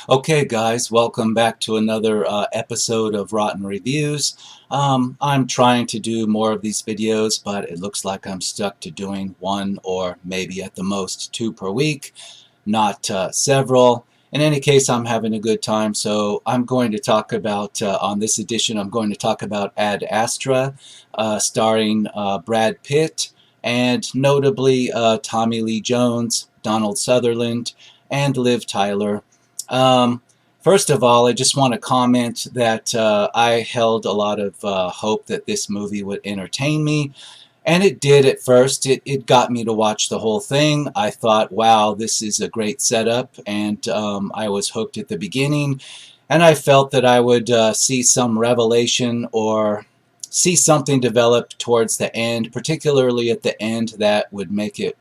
Okay, guys, welcome back to another episode of Rotten Reviews. I'm trying to do more of these videos, but it looks like I'm stuck to doing one or maybe at the most two per week, not several. In any case, I'm having a good time, so I'm going to talk about, on this edition, I'm going to talk about Ad Astra, starring Brad Pitt, and notably Tommy Lee Jones, Donald Sutherland, and Liv Tyler. Um, First of all, I just want to comment that I held a lot of hope that this movie would entertain me, and it did at first. It got me to watch the whole thing. I thought, wow, this is a great setup, and I was hooked at the beginning, and I felt that I would see some revelation or see something develop towards the end, particularly at the end that would make it,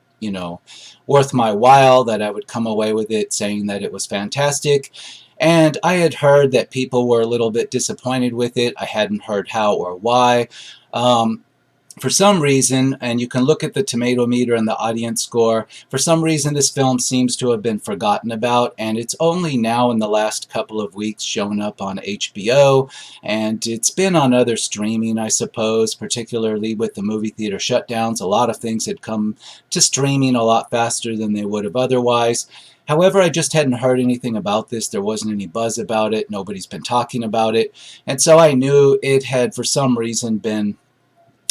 worth my while, that I would come away with it saying that it was fantastic. And I had heard that people were a little bit disappointed with it. I hadn't heard how or why. Um, for some reason, and you can look at the tomato meter and the audience score, for some reason this film seems to have been forgotten about, and it's only now in the last couple of weeks shown up on HBO, and it's been on other streaming, I suppose, particularly with the movie theater shutdowns. A lot of things had come to streaming a lot faster than they would have otherwise. However, I just hadn't heard anything about this. There wasn't any buzz about it. Nobody's been talking about it. And so I knew it had, for some reason, been,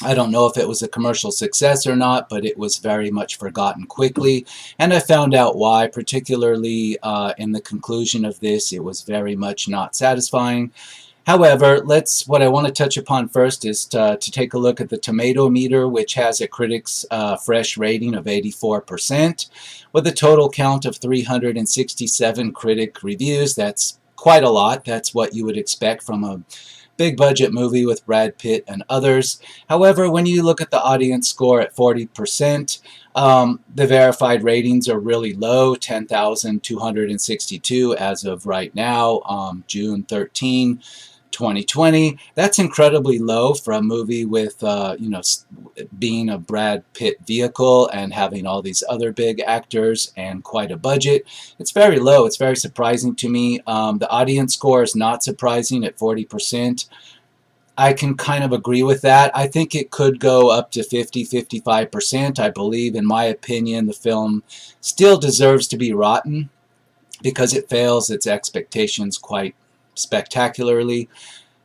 I don't know if it was a commercial success or not, but it was very much forgotten quickly. And I found out why, particularly in the conclusion of this. It was very much not satisfying. However, what I want to touch upon first is to take a look at the tomato meter, which has a critics' fresh rating of 84%, with a total count of 367 critic reviews. That's quite a lot. That's what you would expect from a big budget movie with Brad Pitt and others. However, when you look at the audience score at 40%, the verified ratings are really low, 10,262 as of right now, June 13, 2020. That's incredibly low for a movie with, being a Brad Pitt vehicle and having all these other big actors and quite a budget. It's very low. It's very surprising to me. The audience score is not surprising at 40%. I can kind of agree with that. I think it could go up to 50-55%. I believe, in my opinion, the film still deserves to be rotten because it fails its expectations quite spectacularly.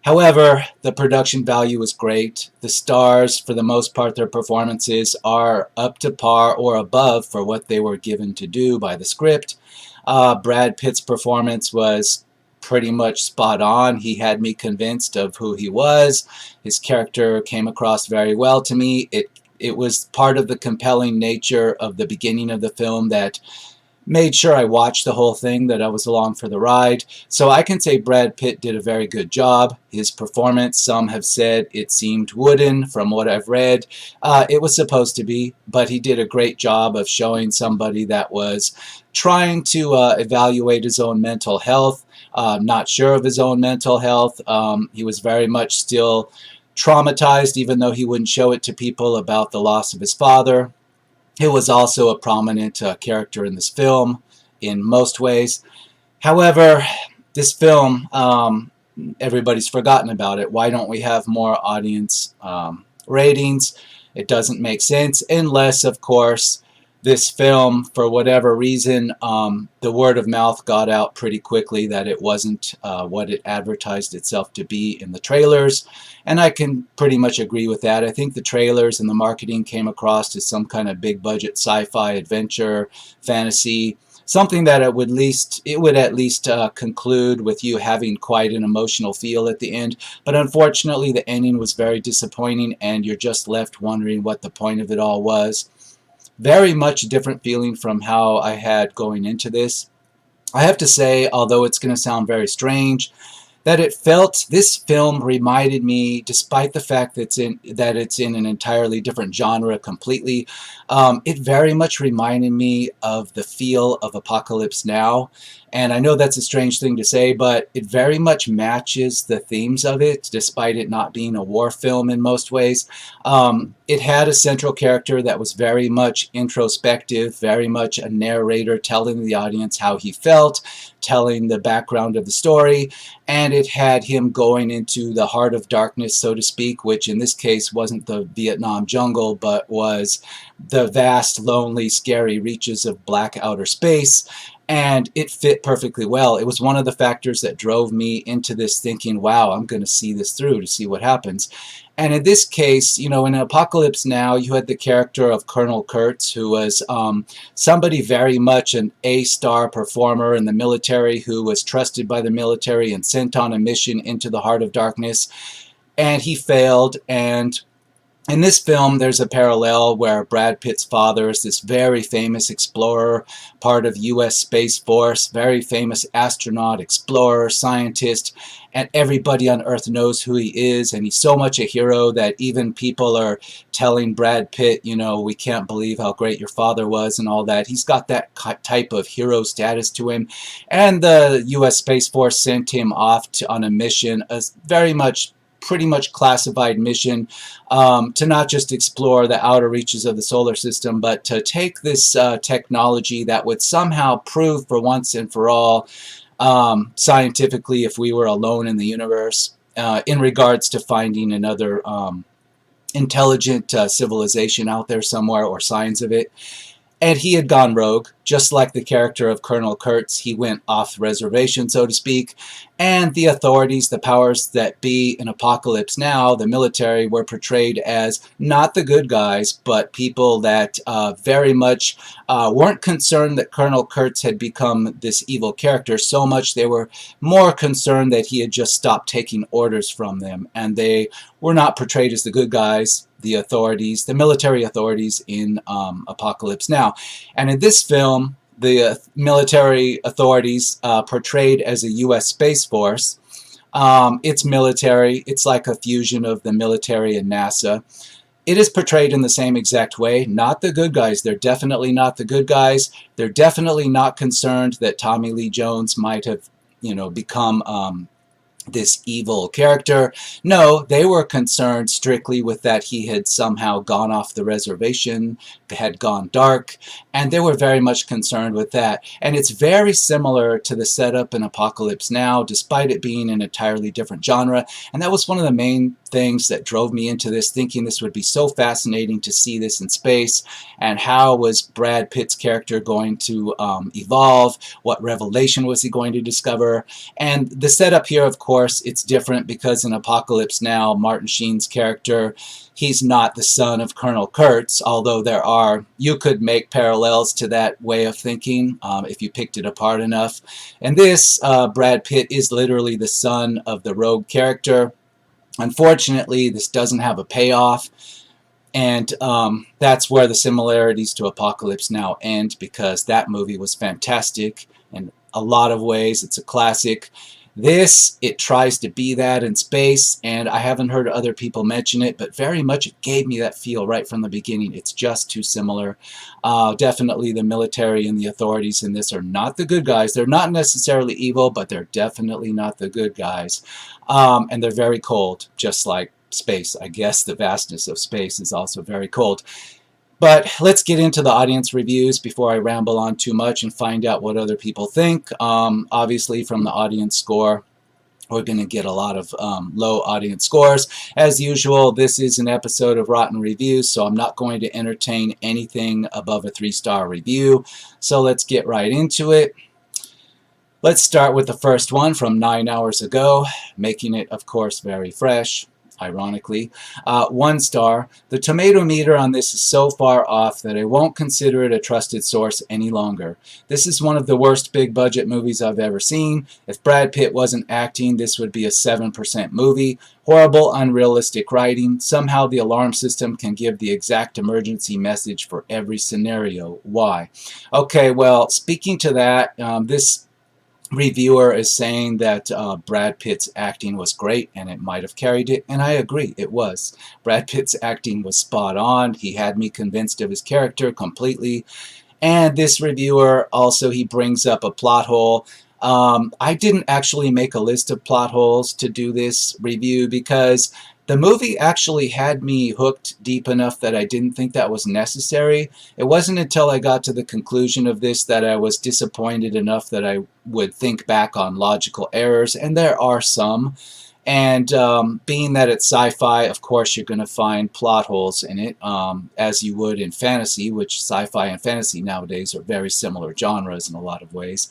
However, the production value is great. The stars, for the most part, their performances are up to par or above for what they were given to do by the script. Brad Pitt's performance was pretty much spot on. He had me convinced of who he was. His character came across very well to me. It was part of the compelling nature of the beginning of the film that made sure I watched the whole thing, that I was along for the ride. So I can say Brad Pitt did a very good job. His performance, some have said it seemed wooden from what I've read. It was supposed to be, but he did a great job of showing somebody that was trying to evaluate his own mental health, not sure of his own mental health. He was very much still traumatized, even though he wouldn't show it to people, about the loss of his father. It was also a prominent character in this film in most ways. However, this film, everybody's forgotten about it. Why don't we have more audience ratings? It doesn't make sense unless, of course, this film, for whatever reason, the word of mouth got out pretty quickly that it wasn't what it advertised itself to be in the trailers. And I can pretty much agree with that. I think the trailers and the marketing came across as some kind of big budget sci-fi adventure, fantasy, something that it would at least conclude with you having quite an emotional feel at the end. But unfortunately, the ending was very disappointing, and you're just left wondering what the point of it all was. Very much a different feeling from how I had going into this. I have to say, although it's going to sound very strange, that this film reminded me, despite the fact that it's in an entirely different genre completely, it very much reminded me of the feel of Apocalypse Now. And I know that's a strange thing to say, but it very much matches the themes of it, despite it not being a war film in most ways. It had a central character that was very much introspective, very much a narrator telling the audience how he felt, telling the background of the story, and it had him going into the heart of darkness, so to speak, which in this case wasn't the Vietnam jungle, but was the vast, lonely, scary reaches of black outer space. And it fit perfectly well. It was one of the factors that drove me into this thinking, wow, I'm going to see this through to see what happens. And in this case, you know, in Apocalypse Now, you had the character of Colonel Kurtz, who was somebody very much an A-star performer in the military, who was trusted by the military and sent on a mission into the heart of darkness. And he failed, and in this film, there's a parallel where Brad Pitt's father is this very famous explorer, part of U.S. Space Force, very famous astronaut, explorer, scientist, and everybody on Earth knows who he is, and he's so much a hero that even people are telling Brad Pitt, you know, we can't believe how great your father was and all that. He's got that type of hero status to him, and the U.S. Space Force sent him off on a mission, a very much pretty much classified mission, to not just explore the outer reaches of the solar system, but to take this technology that would somehow prove for once and for all, scientifically, if we were alone in the universe, in regards to finding another intelligent civilization out there somewhere, or signs of it. And he had gone rogue, just like the character of Colonel Kurtz. He went off reservation, so to speak. And the authorities, the powers that be in Apocalypse Now, the military, were portrayed as not the good guys, but people that very much weren't concerned that Colonel Kurtz had become this evil character so much. They were more concerned that he had just stopped taking orders from them. And they were not portrayed as the good guys, the authorities, the military authorities in Apocalypse Now. And in this film, the military authorities portrayed as a U.S. Space Force. It's military. It's like a fusion of the military and NASA. It is portrayed in the same exact way. Not the good guys. They're definitely not the good guys. They're definitely not concerned that Tommy Lee Jones might have, you know, become this evil character. No, they were concerned strictly with that he had somehow gone off the reservation, had gone dark, and they were very much concerned with that. And it's very similar to the setup in Apocalypse Now, despite it being an entirely different genre. And that was one of the main things that drove me into this, thinking this would be so fascinating to see this in space, and how was Brad Pitt's character going to evolve, what revelation was he going to discover. And the setup here, of course, it's different because in Apocalypse Now, Martin Sheen's character, he's not the son of Colonel Kurtz, although there are, you could make parallels to that way of thinking if you picked it apart enough. And this, Brad Pitt is literally the son of the rogue character. Unfortunately, this doesn't have a payoff, and that's where the similarities to Apocalypse Now end, because that movie was fantastic in a lot of ways. It's a classic. This, it tries to be that in space, and I haven't heard other people mention it, but very much it gave me that feel right from the beginning. It's just too similar. Definitely the military and the authorities in this are not the good guys. They're not necessarily evil, but they're definitely not the good guys. And they're very cold, just like space. I guess the vastness of space is also very cold. But let's get into the audience reviews before I ramble on too much and find out what other people think. Obviously, from the audience score, we're going to get a lot of low audience scores. As usual, this is an episode of Rotten Reviews, so I'm not going to entertain anything above a 3-star review. So let's get right into it. Let's start with the first one from 9 hours ago, making it, of course, very fresh. Ironically. 1 star. The tomato meter on this is so far off that I won't consider it a trusted source any longer. This is one of the worst big budget movies I've ever seen. If Brad Pitt wasn't acting, this would be a 7% movie. Horrible, unrealistic writing. Somehow the alarm system can give the exact emergency message for every scenario. Why? Okay, well, speaking to that, this reviewer is saying that Brad Pitt's acting was great and it might have carried it, and I agree, it was. Brad Pitt's acting was spot on. He had me convinced of his character completely, And this reviewer also, he brings up a plot hole. I didn't actually make a list of plot holes to do this review because the movie actually had me hooked deep enough that I didn't think that was necessary. It wasn't until I got to the conclusion of this that I was disappointed enough that I would think back on logical errors, and there are some. And being that it's sci-fi, of course, you're going to find plot holes in it, as you would in fantasy, which sci-fi and fantasy nowadays are very similar genres in a lot of ways.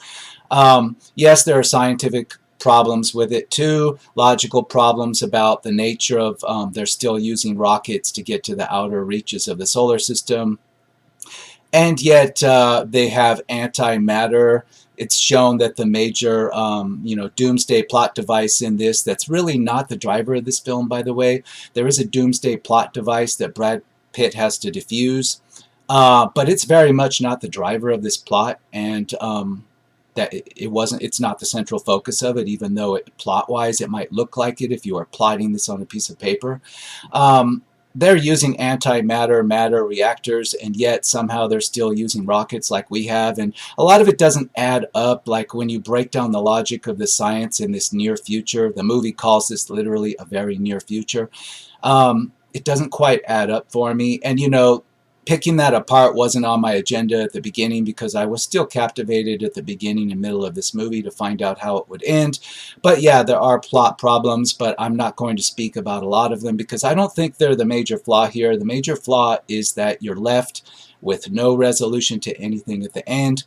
Yes, there are scientific problems with it too, logical problems about the nature of they're still using rockets to get to the outer reaches of the solar system, and yet they have antimatter. It's shown that the major, doomsday plot device in this, that's really not the driver of this film, by the way. There is a doomsday plot device that Brad Pitt has to defuse, but it's very much not the driver of this plot, and that it wasn't. It's not the central focus of it, even though plot-wise it might look like it if you are plotting this on a piece of paper. They're using antimatter matter reactors, and yet somehow they're still using rockets like we have, and a lot of it doesn't add up. Like when you break down the logic of the science in this near future, the movie calls this literally a very near future. It doesn't quite add up for me, and picking that apart wasn't on my agenda at the beginning because I was still captivated at the beginning and middle of this movie to find out how it would end. But yeah, there are plot problems, but I'm not going to speak about a lot of them because I don't think they're the major flaw here. The major flaw is that you're left with no resolution to anything at the end.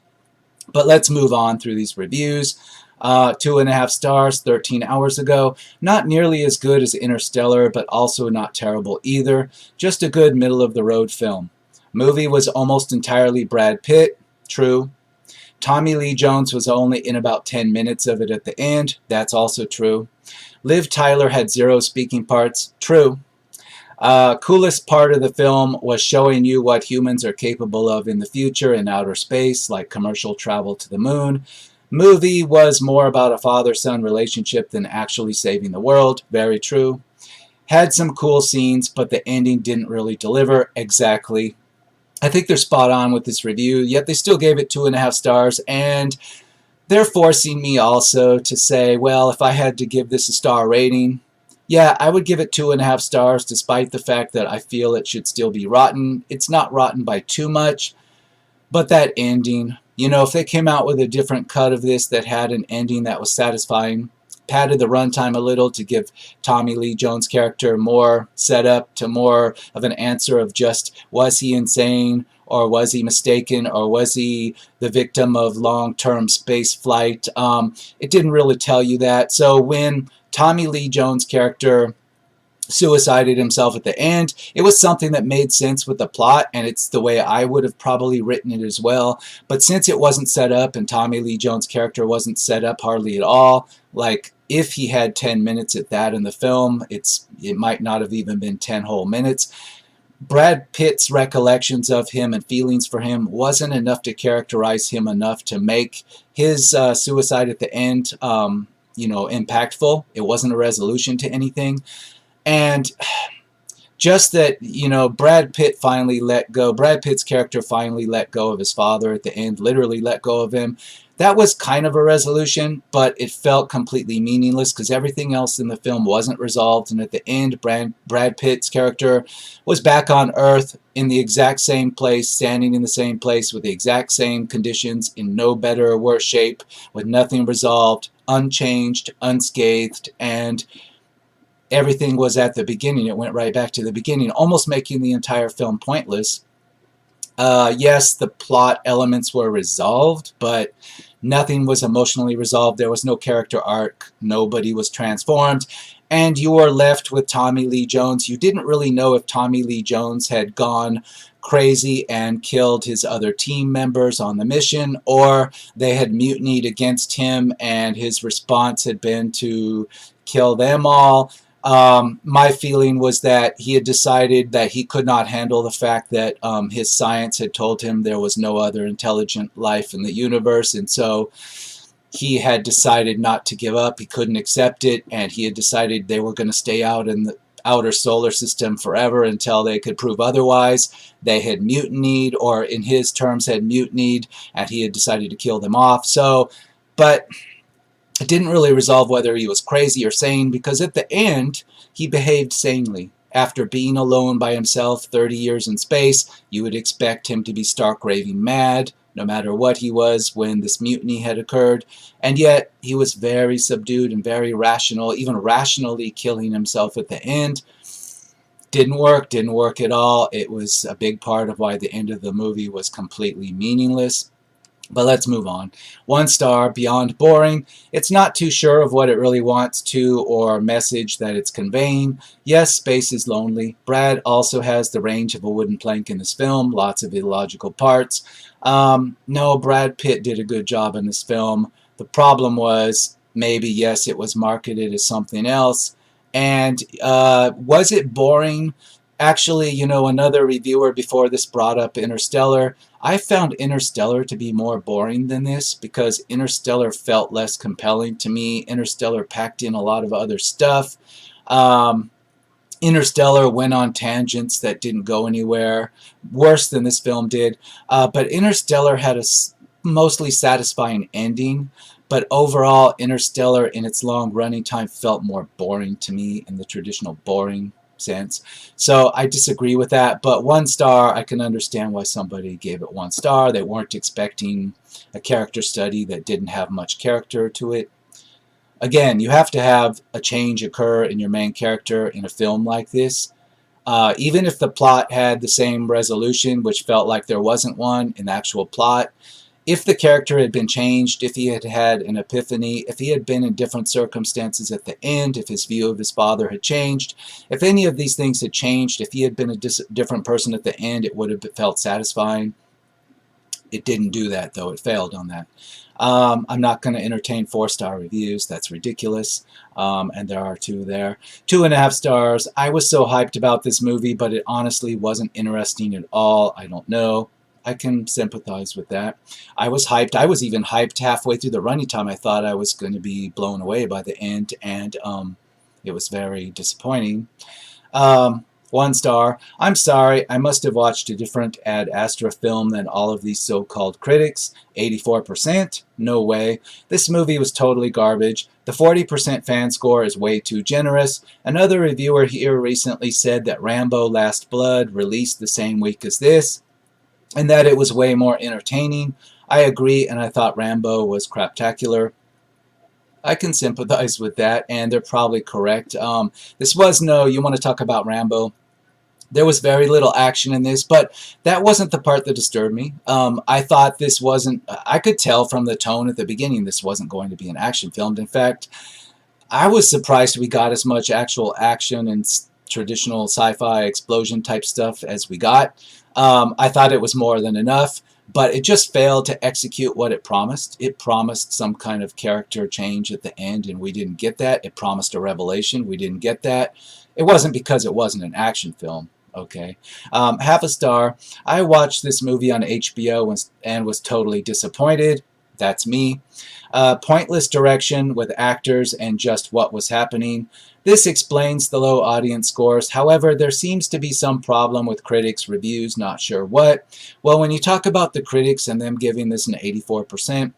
But let's move on through these reviews. 2.5 stars, 13 hours ago. Not nearly as good as Interstellar, but also not terrible either. Just a good middle-of-the-road film. Movie was almost entirely Brad Pitt. True. Tommy Lee Jones was only in about 10 minutes of it at the end. That's also true. Liv Tyler had 0 speaking parts. True. Coolest part of the film was showing you what humans are capable of in the future in outer space, like commercial travel to the moon. Movie was more about a father-son relationship than actually saving the world. Very true. Had some cool scenes, but the ending didn't really deliver. Exactly. I think they're spot on with this review, yet they still gave it 2.5 stars, and they're forcing me also to say, well, if I had to give this a star rating, yeah, I would give it 2.5 stars, despite the fact that I feel it should still be rotten. It's not rotten by too much, but that ending, if they came out with a different cut of this that had an ending that was satisfying, padded the runtime a little to give Tommy Lee Jones' character more setup to more of an answer of just, was he insane, or was he mistaken, or was he the victim of long-term space flight? It didn't really tell you that. So when Tommy Lee Jones' character suicided himself at the end, it was something that made sense with the plot, and it's the way I would have probably written it as well. But since it wasn't set up, and Tommy Lee Jones' character wasn't set up hardly at all, like if he had 10 minutes at that in the film, it might not have even been 10 whole minutes. Brad Pitt's recollections of him and feelings for him wasn't enough to characterize him enough to make his suicide at the end, impactful. It wasn't a resolution to anything. And just that, Brad Pitt finally let go. Brad Pitt's character finally let go of his father at the end, literally let go of him. That was kind of a resolution, but it felt completely meaningless because everything else in the film wasn't resolved. And at the end, Brad Pitt's character was back on Earth in the exact same place, standing in the same place with the exact same conditions, in no better or worse shape, with nothing resolved, unchanged, unscathed, and everything was at the beginning. It went right back to the beginning, almost making the entire film pointless. Yes, the plot elements were resolved, but nothing was emotionally resolved. There was no character arc. Nobody was transformed. And you were left with Tommy Lee Jones. You didn't really know if Tommy Lee Jones had gone crazy and killed his other team members on the mission, or they had mutinied against him and his response had been to kill them all. My feeling was that he had decided that he could not handle the fact that his science had told him there was no other intelligent life in the universe, and so he had decided not to give up. He couldn't accept it, and he had decided they were going to stay out outer solar system forever until they could prove otherwise. They had mutinied, or in his terms had mutinied, and he had decided to kill them off. So, but it didn't really resolve whether he was crazy or sane, because at the end, he behaved sanely. After being alone by himself 30 years in space, you would expect him to be stark raving mad, no matter what he was when this mutiny had occurred. And yet, he was very subdued and very rational, even rationally killing himself at the end. Didn't work at all. It was a big part of why the end of the movie was completely meaningless. But let's move on. 1 star, beyond boring. It's not too sure of what it really wants to or message that it's conveying. Yes, space is lonely. Brad also has the range of a wooden plank in this film, lots of illogical parts. No, Brad Pitt did a good job in this film. The problem was, maybe, yes, it was marketed as something else. And was it boring? Actually, another reviewer before this brought up Interstellar. I found Interstellar to be more boring than this, because Interstellar felt less compelling to me. Interstellar packed in a lot of other stuff. Um, Interstellar went on tangents that didn't go anywhere, worse than this film did. But Interstellar had a mostly satisfying ending. But overall, Interstellar, in its long running time, felt more boring to me in the traditional boring sense. So I disagree with that. But 1 star, I can understand why somebody gave it 1 star. They weren't expecting a character study that didn't have much character to it. Again, you have to have a change occur in your main character in a film like this. Even if the plot had the same resolution, which felt like there wasn't one in the actual plot, if the character had been changed, if he had had an epiphany, if he had been in different circumstances at the end, if his view of his father had changed, if any of these things had changed, if he had been a different person at the end, it would have felt satisfying. It didn't do that, though. It failed on that. I'm not going to entertain 4-star reviews. That's ridiculous. And there are 2 there. 2.5 stars. I was so hyped about this movie, but it honestly wasn't interesting at all. I don't know. I can sympathize with that. I was hyped. I was even hyped halfway through the running time. I thought I was going to be blown away by the end, and it was very disappointing. 1 star. I'm sorry, I must have watched a different Ad Astra film than all of these so-called critics. 84%? No way. This movie was totally garbage. The 40% fan score is way too generous. Another reviewer here recently said that Rambo Last Blood released the same week as this, and that it was way more entertaining. I agree, and I thought Rambo was craptacular. I can sympathize with that, and they're probably correct. This was you want to talk about Rambo. There was very little action in this, but that wasn't the part that disturbed me. I thought this wasn't, I could tell from the tone at the beginning this wasn't going to be an action film. In fact, I was surprised we got as much actual action and traditional sci-fi explosion type stuff as we got. I thought it was more than enough, but it just failed to execute what it promised. It promised some kind of character change at the end, and we didn't get that. It promised a revelation. We didn't get that. It wasn't because it wasn't an action film. Okay. 1/2 star. I watched this movie on HBO and was totally disappointed. That's me. Pointless direction with actors and just what was happening. This explains the low audience scores. However, there seems to be some problem with critics' reviews, not sure what. Well, when you talk about the critics and them giving this an 84%,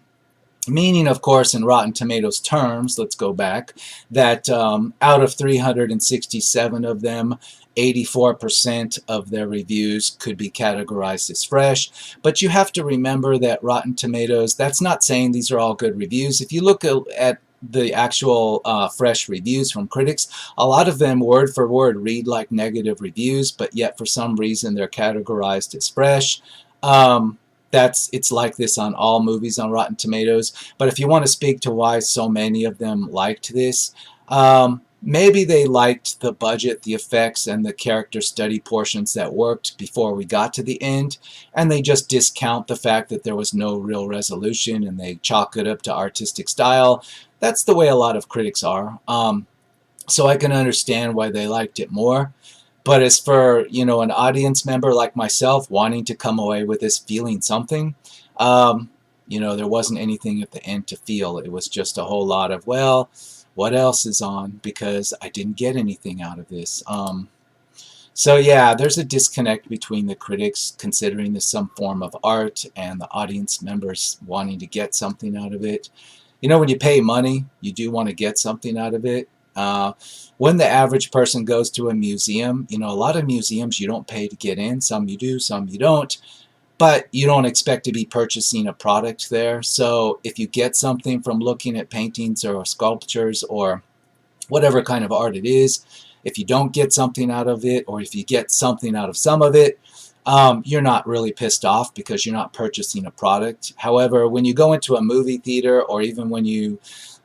meaning, of course, in Rotten Tomatoes terms, let's go back, that out of 367 of them, 84% of their reviews could be categorized as fresh. But you have to remember that Rotten Tomatoes, that's not saying these are all good reviews. If you look at the actual fresh reviews from critics, a lot of them word for word read like negative reviews, but yet for some reason they're categorized as fresh. It's like this on all movies on Rotten Tomatoes. But if you want to speak to why so many of them liked this, maybe they liked the budget, the effects, and the character study portions that worked before we got to the end, and they just discount the fact that there was no real resolution and they chalk it up to artistic style. That's the way a lot of critics are. So I can understand why they liked it more. But as for, an audience member like myself wanting to come away with this feeling something, there wasn't anything at the end to feel. It was just a whole lot of, well, what else is on, because I didn't get anything out of this. So yeah, there's a disconnect between the critics considering this some form of art and the audience members wanting to get something out of it. You know, when you pay money, you do want to get something out of it. When the average person goes to a museum, you know, a lot of museums you don't pay to get in. Some you do, some you don't. But you don't expect to be purchasing a product there. So if you get something from looking at paintings or sculptures or whatever kind of art it is, if you don't get something out of it, or if you get something out of some of it, you're not really pissed off because you're not purchasing a product. However, when you go into a movie theater, or even when you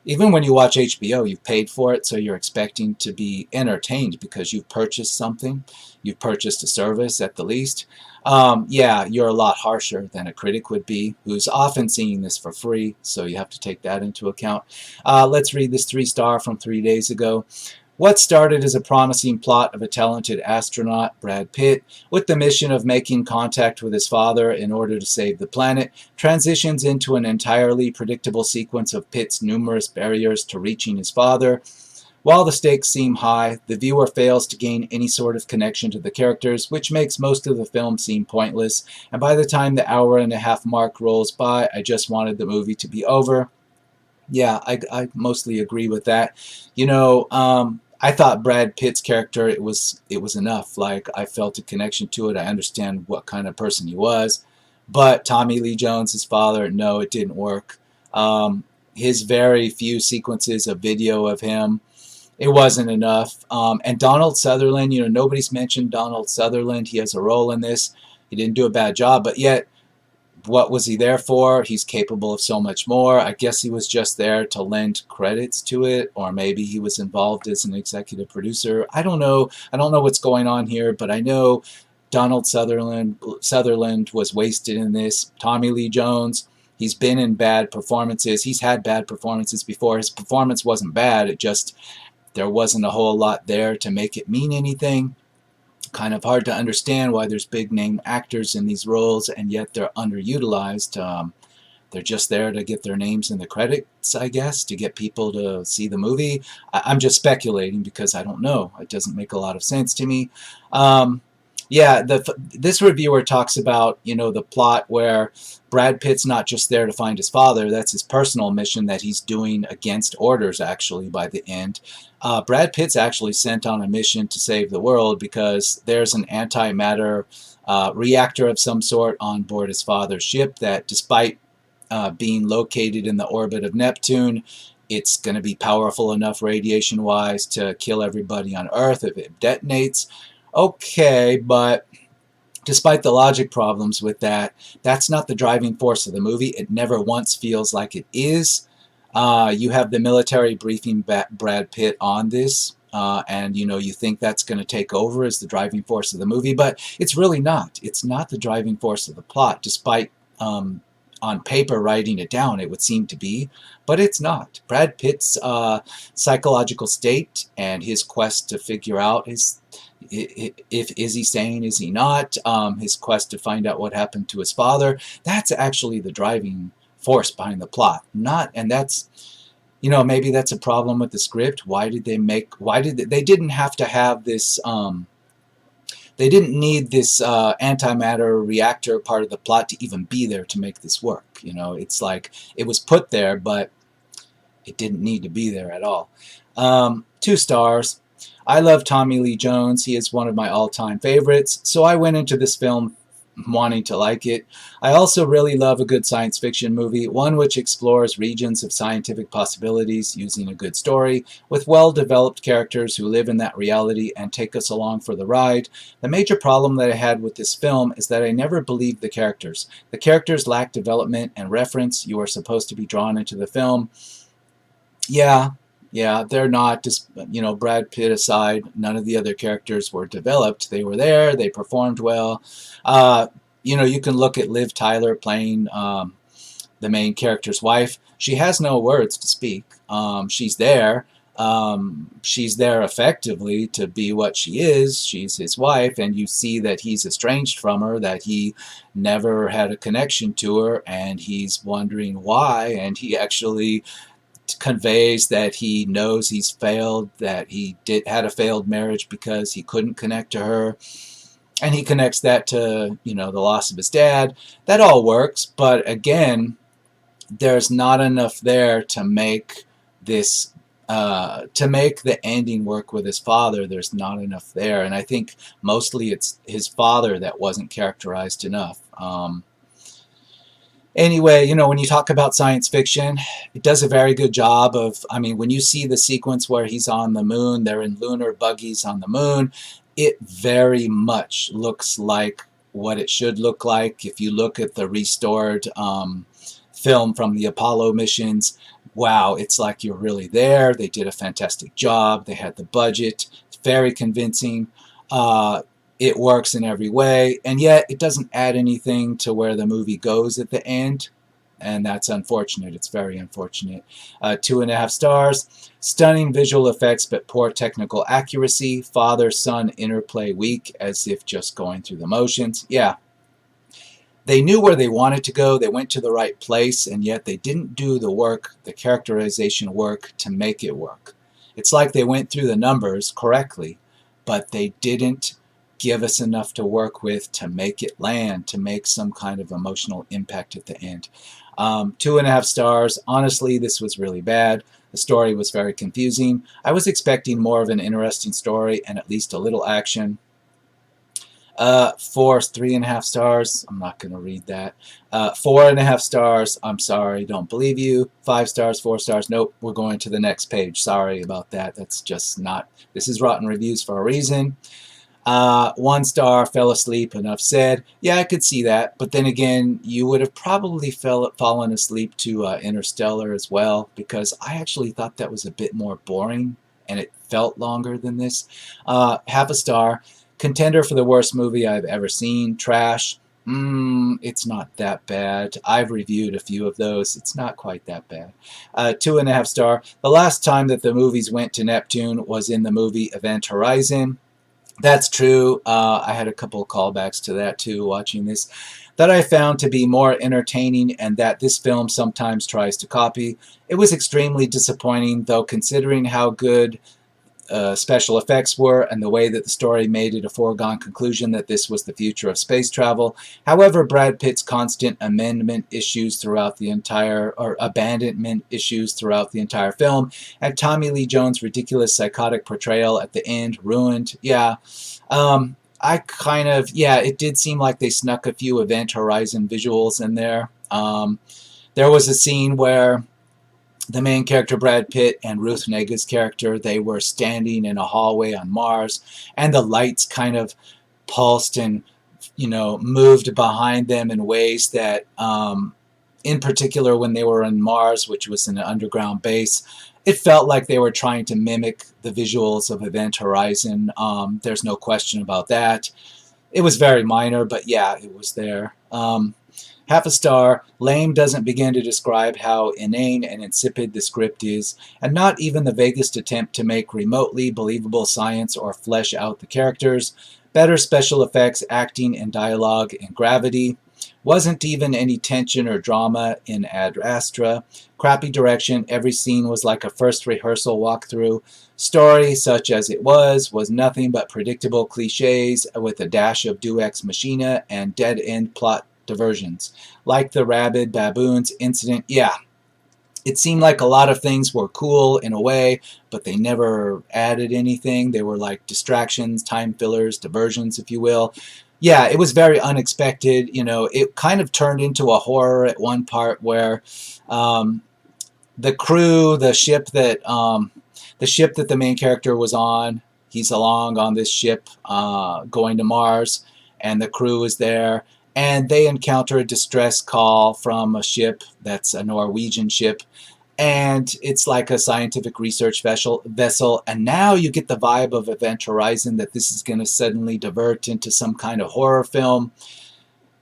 watch HBO, you've paid for it, so you're expecting to be entertained because you've purchased something, you've purchased a service at the least. Yeah, you're a lot harsher than a critic would be, who's often seeing this for free, so you have to take that into account. Let's read this 3-star from 3 days ago. What started as a promising plot of a talented astronaut, Brad Pitt, with the mission of making contact with his father in order to save the planet, transitions into an entirely predictable sequence of Pitt's numerous barriers to reaching his father. While the stakes seem high, the viewer fails to gain any sort of connection to the characters, which makes most of the film seem pointless, and by the time the hour-and-a-half mark rolls by, I just wanted the movie to be over. Yeah, I mostly agree with that. You know, I thought Brad Pitt's character, it was enough. Like, I felt a connection to it. I understand what kind of person he was. But Tommy Lee Jones, his father, no, it didn't work. His very few sequences of video of him, it wasn't enough. And Donald Sutherland, you know, nobody's mentioned Donald Sutherland. He has a role in this. He didn't do a bad job, but yet, what was he there for? He's capable of so much more. I guess he was just there to lend credits to it, or maybe he was involved as an executive producer. I don't know. I don't know what's going on here, but I know Donald Sutherland was wasted in this. Tommy Lee Jones, he's been in bad performances. He's had bad performances before. His performance wasn't bad. It just, there wasn't a whole lot there to make it mean anything. Kind of hard to understand why there's big name actors in these roles and yet they're underutilized. They're just there to get their names in the credits, I guess, to get people to see the movie. I'm just speculating because I don't know. It doesn't make a lot of sense to me. Yeah, this reviewer talks about, you know, the plot where Brad Pitt's not just there to find his father. That's his personal mission that he's doing against orders, actually, by the end. Brad Pitt's actually sent on a mission to save the world because there's an antimatter reactor of some sort on board his father's ship that, despite being located in the orbit of Neptune, it's going to be powerful enough radiation-wise to kill everybody on Earth if it detonates. Okay, but despite the logic problems with that, that's not the driving force of the movie. It never once feels like it is. You have the military briefing Brad Pitt on this, and you know, you think that's going to take over as the driving force of the movie, but it's really not. It's not the driving force of the plot, despite on paper writing it down it would seem to be, but it's not. Brad Pitt's psychological state and his quest to figure out if is he sane, is he not, his quest to find out what happened to his father, that's actually the driving force behind the plot. Not, and that's, you know, maybe that's a problem with the script. Why did they didn't have to have this, they didn't need this antimatter reactor part of the plot to even be there to make this work. You know, it's like it was put there, but it didn't need to be there at all. 2 stars. I love Tommy Lee Jones. He is one of my all-time favorites, so I went into this film wanting to like it. I also really love a good science fiction movie, one which explores regions of scientific possibilities using a good story, with well-developed characters who live in that reality and take us along for the ride. The major problem that I had with this film is that I never believed the characters. The characters lack development and reference. You are supposed to be drawn into the film. Yeah, they're not. Just, you know, Brad Pitt aside, none of the other characters were developed. They were there. They performed well. You know, you can look at Liv Tyler playing the main character's wife. She has no words to speak. She's there. She's there effectively to be what she is. She's his wife, and you see that he's estranged from her, that he never had a connection to her, and he's wondering why, and he actually conveys that he knows he's failed, that he had a failed marriage because he couldn't connect to her, and he connects that to, you know, the loss of his dad. That all works, but again, there's not enough there to make this to make the ending work with his father. There's not enough there, and I think mostly it's his father that wasn't characterized enough. Anyway, you know, when you talk about science fiction, it does a very good job of, I mean, when you see the sequence where he's on the moon, they're in lunar buggies on the moon, it very much looks like what it should look like. If you look at the restored film from the Apollo missions, wow, it's like you're really there. They did a fantastic job. They had the budget. It's very convincing. It works in every way, and yet it doesn't add anything to where the movie goes at the end, and that's unfortunate. It's very unfortunate. 2.5 stars. Stunning visual effects, but poor technical accuracy. Father-son interplay weak, as if just going through the motions. Yeah, they knew where they wanted to go. They went to the right place, and yet they didn't do the work, the characterization work, to make it work. It's like they went through the numbers correctly, but they didn't give us enough to work with to make it land, to make some kind of emotional impact at the end. 2.5 stars. Honestly, this was really bad. The story was very confusing. I was expecting more of an interesting story and at least a little action. 3.5 stars. I'm not going to read that. 4.5 stars. I'm sorry, don't believe you. 5 stars, 4 stars. Nope, we're going to the next page. Sorry about that. That's just not. This is Rotten Reviews for a reason. 1 star, fell asleep, enough said. Yeah, I could see that. But then again, you would have probably fallen asleep to Interstellar as well, because I actually thought that was a bit more boring, and it felt longer than this. 0.5 star. Contender for the worst movie I've ever seen. Trash. It's not that bad. I've reviewed a few of those. It's not quite that bad. 2.5 star. The last time that the movies went to Neptune was in the movie Event Horizon. That's true. I had a couple of callbacks to that too, watching this, that I found to be more entertaining and that this film sometimes tries to copy. It was extremely disappointing, though, considering how good special effects were and the way that the story made it a foregone conclusion that this was the future of space travel. However, Brad Pitt's constant abandonment issues throughout the entire film, and Tommy Lee Jones' ridiculous psychotic portrayal at the end ruined. Yeah. It did seem like they snuck a few Event Horizon visuals in there. There was a scene where the main character, Brad Pitt, and Ruth Negga's character, they were standing in a hallway on Mars, and the lights kind of pulsed and, you know, moved behind them in ways that, in particular when they were on Mars, which was in an underground base, it felt like they were trying to mimic the visuals of Event Horizon. There's no question about that. It was very minor, but yeah, it was there. 0.5 star. Lame doesn't begin to describe how inane and insipid the script is, and not even the vaguest attempt to make remotely believable science or flesh out the characters. Better special effects, acting, and dialogue and gravity. Wasn't even any tension or drama in Ad Astra. Crappy direction. Every scene was like a first rehearsal walkthrough. Story, such as it was nothing but predictable cliches with a dash of Deus Ex Machina and dead-end plot diversions. Like the rabid baboons incident, yeah, it seemed like a lot of things were cool in a way, but they never added anything. They were like distractions, time fillers, diversions, if you will. Yeah, it was very unexpected. You know, it kind of turned into a horror at one part where the crew, the ship that the main character was on, he's along on this ship going to Mars, and the crew is there, and they encounter a distress call from a ship that's a Norwegian ship, and it's like a scientific research vessel, and now you get the vibe of Event Horizon that this is going to suddenly divert into some kind of horror film,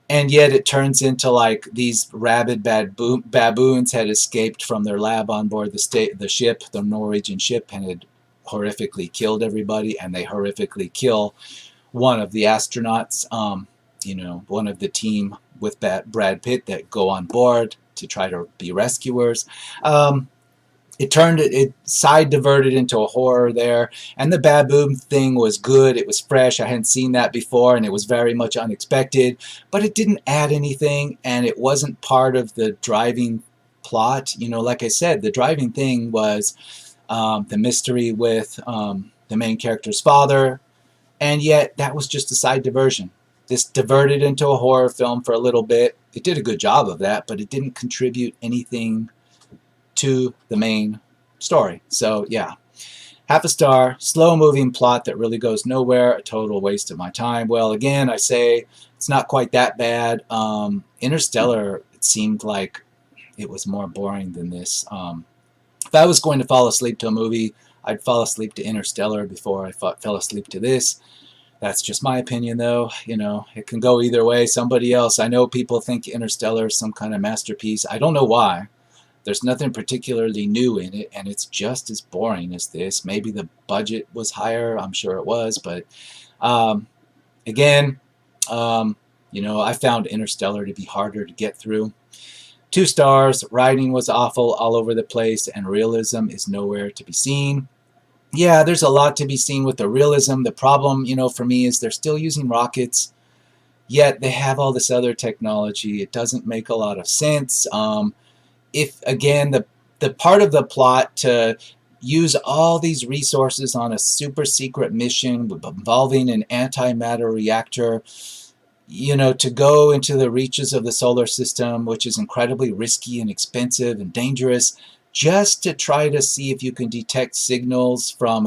and yet it turns into like these rabid baboons had escaped from their lab on board the ship, the Norwegian ship, and had horrifically killed everybody, and they horrifically kill one of the astronauts, one of the team with Brad Pitt that go on board to try to be rescuers. it side diverted into a horror there, and the baboon thing was good. It was fresh. I hadn't seen that before, and it was very much unexpected, but it didn't add anything, and it wasn't part of the driving plot. Like I said, the driving thing was the mystery with the main character's father, and yet that was just a side diversion. This diverted into a horror film for a little bit. It did a good job of that, but it didn't contribute anything to the main story. So yeah, half a star, slow moving plot that really goes nowhere, a total waste of my time. Well, again, I say it's not quite that bad. Interstellar, it seemed like it was more boring than this. If I was going to fall asleep to a movie, I'd fall asleep to Interstellar before I fell asleep to this. That's just my opinion, though. It can go either way. Somebody else, I know people think Interstellar is some kind of masterpiece. I don't know why. There's nothing particularly new in it, and it's just as boring as this. Maybe the budget was higher. I'm sure it was, but um, again, I found Interstellar to be harder to get through. 2 stars. Writing was awful all over the place, and realism is nowhere to be seen. Yeah, there's a lot to be seen with the realism. The problem, for me is they're still using rockets, yet they have all this other technology. It doesn't make a lot of sense. If again the part of the plot to use all these resources on a super secret mission involving an antimatter reactor, to go into the reaches of the solar system, which is incredibly risky and expensive and dangerous, just to try to see if you can detect signals from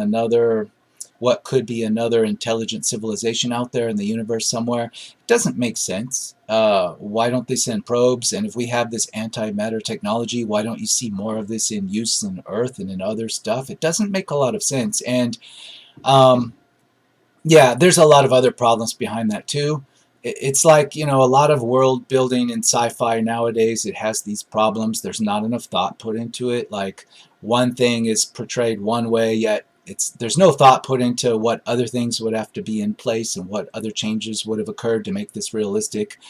what could be another intelligent civilization out there in the universe somewhere. It doesn't make sense. Why don't they send probes? And if we have this antimatter technology, why don't you see more of this in use in Earth and in other stuff? It doesn't make a lot of sense. And yeah, there's a lot of other problems behind that too. It's like, a lot of world building in sci-fi nowadays, it has these problems. There's not enough thought put into it. Like, one thing is portrayed one way, yet there's no thought put into what other things would have to be in place and what other changes would have occurred to make this realistic.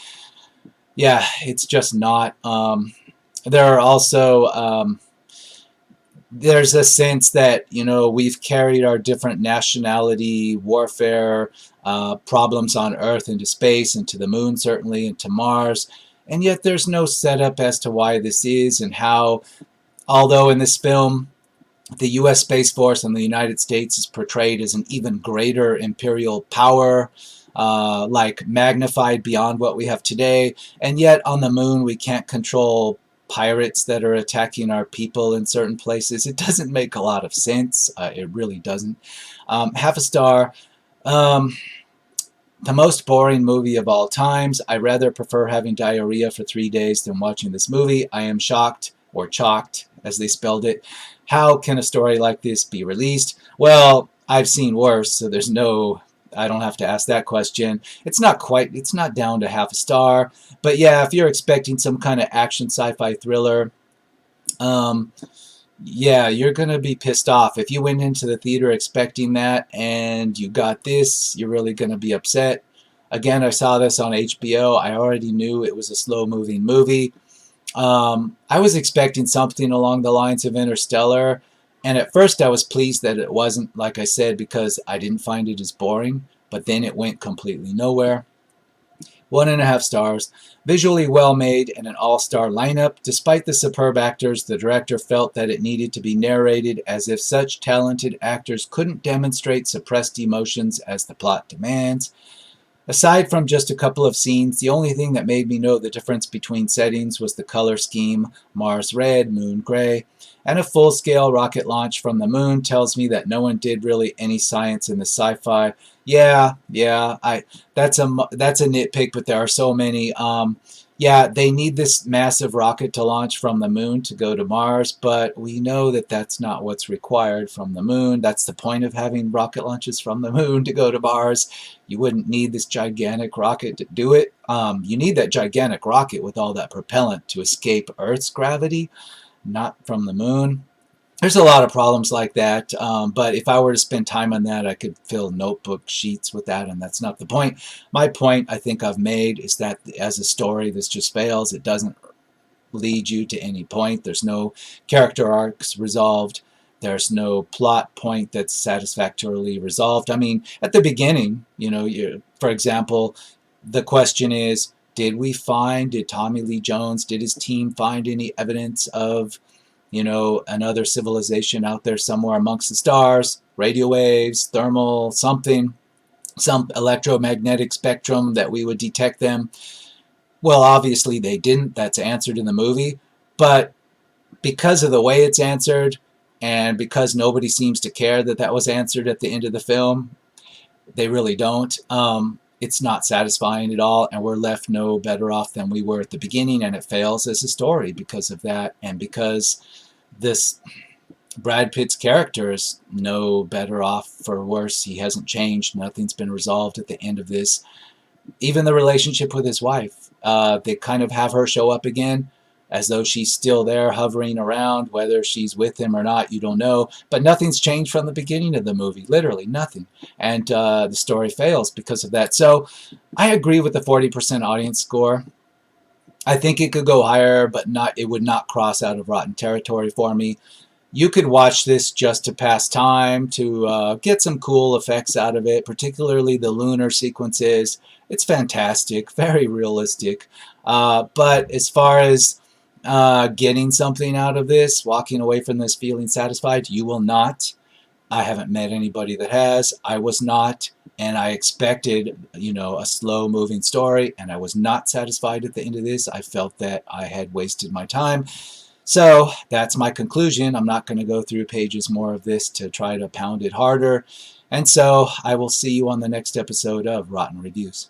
Yeah, it's just not. There are also there's a sense that we've carried our different nationality warfare problems on Earth into space and to the moon, certainly, and to Mars, and yet there's no setup as to why this is and how. Although in this film the U.S. Space Force and the United States is portrayed as an even greater imperial power, like magnified beyond what we have today, and yet on the moon we can't control pirates that are attacking our people in certain places. It doesn't make a lot of sense. It really doesn't. Half a star. The most boring movie of all times. I rather prefer having diarrhea for 3 days than watching this movie. I am shocked, or chalked, as they spelled it. How can a story like this be released? Well, I've seen worse, so I don't have to ask that question. It's not down to half a star. But yeah, if you're expecting some kind of action sci-fi thriller, yeah, you're going to be pissed off. If you went into the theater expecting that and you got this, you're really going to be upset. Again, I saw this on HBO. I already knew it was a slow-moving movie. I was expecting something along the lines of Interstellar, and at first I was pleased that it wasn't, like I said, because I didn't find it as boring, but then it went completely nowhere. 1.5 stars. Visually well made and an all-star lineup. Despite the superb actors, the director felt that it needed to be narrated as if such talented actors couldn't demonstrate suppressed emotions as the plot demands. Aside from just a couple of scenes, the only thing that made me know the difference between settings was the color scheme, Mars red, moon gray, and a full-scale rocket launch from the moon tells me that no one did really any science in the sci-fi. Yeah, that's a nitpick, but there are so many. Yeah, they need this massive rocket to launch from the moon to go to Mars, but we know that that's not what's required from the moon. That's the point of having rocket launches from the moon to go to Mars. You wouldn't need this gigantic rocket to do it. You need that gigantic rocket with all that propellant to escape Earth's gravity, not from the moon. There's a lot of problems like that, but if I were to spend time on that, I could fill notebook sheets with that, and that's not the point. My point, I think I've made, is that as a story, this just fails. It doesn't lead you to any point. There's no character arcs resolved. There's no plot point that's satisfactorily resolved. I mean, at the beginning, for example, the question is, did Tommy Lee Jones, did his team find any evidence of, another civilization out there somewhere amongst the stars, radio waves, thermal, something, some electromagnetic spectrum that we would detect them? Well, obviously they didn't. That's answered in the movie. But because of the way it's answered, and because nobody seems to care that that was answered at the end of the film, they really don't. It's not satisfying at all, and we're left no better off than we were at the beginning, and it fails as a story because of that, and because this Brad Pitt's character is no better off for worse. He hasn't changed. Nothing's been resolved at the end of this. Even the relationship with his wife, they kind of have her show up again as though she's still there hovering around. Whether she's with him or not, you don't know. But nothing's changed from the beginning of the movie. Literally nothing. And the story fails because of that. So I agree with the 40% audience score. I think it could go higher, but it would not cross out of rotten territory for me. You could watch this just to pass time, to get some cool effects out of it, particularly the lunar sequences. It's fantastic, very realistic. But as far as getting something out of this, walking away from this feeling satisfied, you will not. I haven't met anybody that has. I was not. And I expected, a slow-moving story, and I was not satisfied at the end of this. I felt that I had wasted my time. So that's my conclusion. I'm not going to go through pages more of this to try to pound it harder. And so I will see you on the next episode of Rotten Reviews.